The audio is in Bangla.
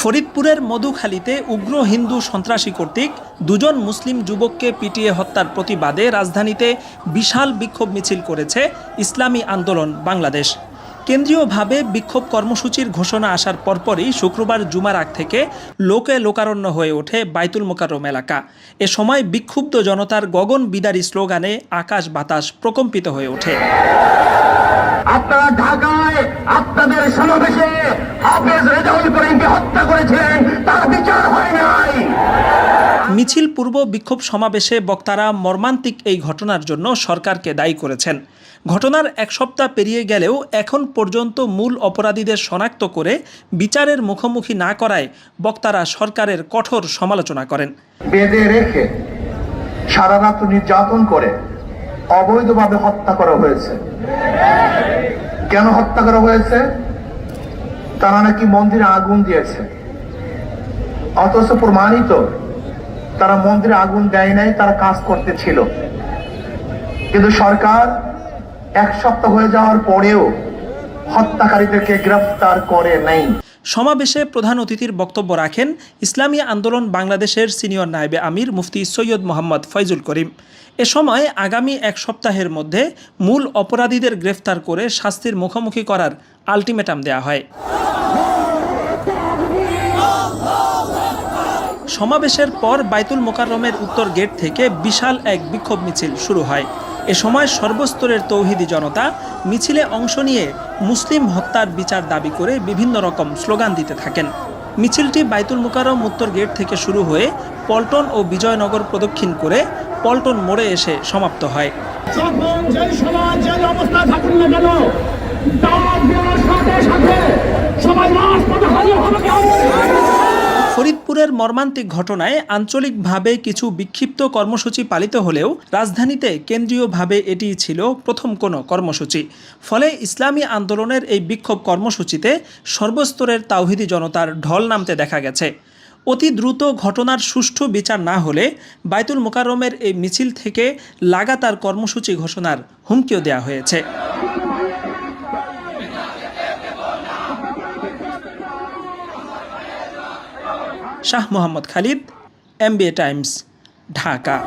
ফরিদপুরের মধুখালীতে উগ্র হিন্দু সন্ত্রাসী কর্তৃক দুজন মুসলিম যুবককে পিটিয়ে হত্যার প্রতিবাদে রাজধানীতে বিশাল বিক্ষোভ মিছিল করেছে ইসলামী আন্দোলন বাংলাদেশ। কেন্দ্রীয়ভাবে বিক্ষোভ কর্মসূচির ঘোষণা আসার পরপরই শুক্রবার জুমার আগ থেকে লোকে লোকারণ্য হয়ে ওঠে বাইতুল মোকাররম এলাকা। এ সময় বিক্ষুব্ধ জনতার গগন বিদারী স্লোগানে আকাশ বাতাস প্রকম্পিত হয়ে ওঠে। আপনারা ঢাকায় আপনাদের সমাবেশে হাফেজ রেজাউল করিমকে হত্যা করেছিলেন, তার বিচার হয় নাই। মিছিল পূর্ব বিক্ষোভ সমাবেশে বক্তারা মর্মান্তিক এই ঘটনার জন্য সরকারকে দায়ী করেছেন। ঘটনার এক সপ্তাহ পেরিয়ে গেলেও এখন পর্যন্ত মূল অপরাধীদের শনাক্ত করে বিচারের মুখোমুখি না করায় বক্তারা সরকারের কঠোর সমালোচনা করেন। বেঁধে রেখে সারা রাত নির্যাতন করে অবৈধভাবে হত্যা করা হয়েছে। কেন হত্যা করা হয়েছে? তারা নাকি মন্দিরে আগুন দিয়েছে, অথচ প্রমাণিত তারা মন্দিরে আগুন দেয় নাই, তারা কাজ করতেছিল। কিন্তু সরকার এক সপ্তাহ হয়ে যাওয়ার পরেও হত্যাকারীদেরকে গ্রেফতার করে নাই। সমাবেশে প্রধান অতিথির বক্তব্য রাখেন ইসলামী আন্দোলন বাংলাদেশের সিনিয়র নায়েবে আমির মুফতি সৈয়দ মোহাম্মদ ফয়জুল করিম। এ সময় আগামী এক সপ্তাহের মধ্যে মূল অপরাধীদের গ্রেফতার করে শাস্তির মুখোমুখি করার আলটিমেটাম দেয়া হয়। সমাবেশের পর বাইতুল মোকাররমের উত্তর গেট থেকে বিশাল এক বিক্ষোভ মিছিল শুরু হয়। এ সময় সর্বস্তরের তৌহিদি জনতা মিছিলে অংশ নিয়ে মুসলিম হত্যার বিচার দাবি করে বিভিন্ন রকম স্লোগান দিতে থাকেন। মিছিলটি বাইতুল মোকাররম উত্তর গেট থেকে শুরু হয়ে পল্টন ও বিজয়নগর প্রদক্ষিণ করে পল্টন মোড়ে এসে সমাপ্ত হয়। ফরিদপুরের মর্মান্তিক ঘটনায় আঞ্চলিকভাবে কিছু বিক্ষিপ্ত কর্মসূচি পালিত হলেও রাজধানীতে কেন্দ্রীয়ভাবে এটি ছিল প্রথম কোনো কর্মসূচি। ফলে ইসলামী আন্দোলনের এই বিক্ষোভ কর্মসূচিতে সর্বস্তরের তাওহিদি জনতার ঢল নামতে দেখা গেছে। অতি দ্রুত ঘটনার সুষ্ঠু বিচার না হলে বাইতুল মোকাররমের এই মিছিল থেকে লাগাতার কর্মসূচি ঘোষণার হুমকিও দেওয়া হয়েছে। Shah Mohammad Khalid, MBA Times, Dhaka.